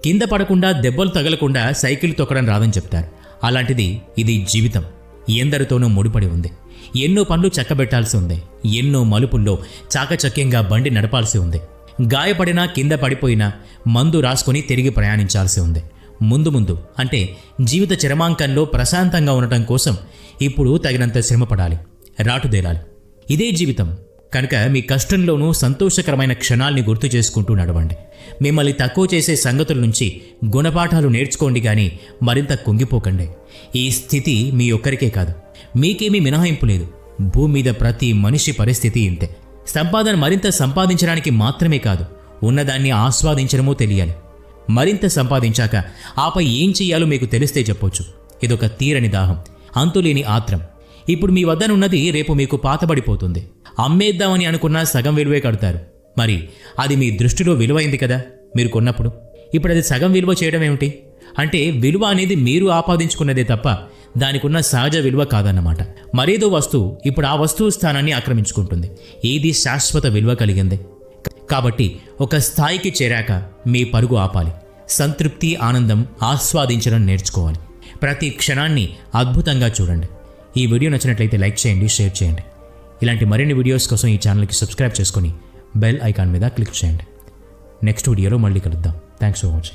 కింద పడకుండా దెబ్బలు తగలకుండా సైకిల్ తొక్కడం రాదని చెప్తారు. అలాంటిది ఇది జీవితం. ఎందరితోనూ ముడిపడి ఉంది. ఎన్నో పనులు చక్కబెట్టాల్సి ఉంది. ఎన్నో మలుపుల్లో చాకచక్యంగా బండి నడపాల్సి ఉంది. గాయపడినా కింద పడిపోయినా మందు రాసుకొని తిరిగి ప్రయాణించాల్సి ఉంది. ముందు అంటే జీవిత చరమాంకంలో ప్రశాంతంగా ఉండటం కోసం ఇప్పుడు తగినంత శ్రమపడాలి, రాటుదేలాలి. ఇదే జీవితం కనుక మీ కష్టంలోనూ సంతోషకరమైన క్షణాల్ని గుర్తు చేసుకుంటూ నడవండి. మిమ్మల్ని తక్కువ చేసే సంగతుల నుంచి గుణపాఠాలు నేర్చుకోండి, కానీ మరింత కుంగిపోకండి. ఈ స్థితి మీ ఒక్కరికే కాదు, మీకేమీ మినహాయింపు లేదు. భూమి మీద ప్రతి మనిషి పరిస్థితి ఇంతే. సంపాదన మరింత సంపాదించడానికి మాత్రమే కాదు, ఉన్నదాన్ని ఆస్వాదించడమూ తెలియాలి. మరింత సంపాదించాక ఆపై ఏం చెయ్యాలో మీకు తెలిస్తే చెప్పొచ్చు. ఇదొక తీరని దాహం, అంతులేని ఆత్రం. ఇప్పుడు మీ వద్దనున్నది రేపు మీకు పాతబడిపోతుంది. అమ్మేద్దామని అనుకున్నా సగం విలువే కడతారు. మరి అది మీ దృష్టిలో విలువైంది కదా మీరు కొన్నప్పుడు. ఇప్పుడు అది సగం విలువ చేయడం ఏమిటి? అంటే విలువ అనేది మీరు ఆపాదించుకున్నదే తప్ప దానికున్న సహజ విలువ కాదన్నమాట. మరేదో వస్తువు ఇప్పుడు ఆ వస్తువు స్థానాన్ని ఆక్రమించుకుంటుంది. ఏది శాశ్వత విలువ కలిగింది. కాబట్టి ఒక స్థాయికి చేరాక మీ పరుగు ఆపాలి. సంతృప్తి, ఆనందం ఆస్వాదించడం నేర్చుకోవాలి. ప్రతి క్షణాన్ని అద్భుతంగా చూడండి. ఈ వీడియో నచ్చినట్లయితే లైక్ చేయండి, షేర్ చేయండి. ఇలాంటి మరిన్ని వీడియోస్ కోసం ఈ ఛానల్కి సబ్స్క్రైబ్ చేసుకొని బెల్ ఐకాన్ మీద క్లిక్ చేయండి. నెక్స్ట్ వీడియోలో మళ్ళీ కలుద్దాం. Thanks for watching.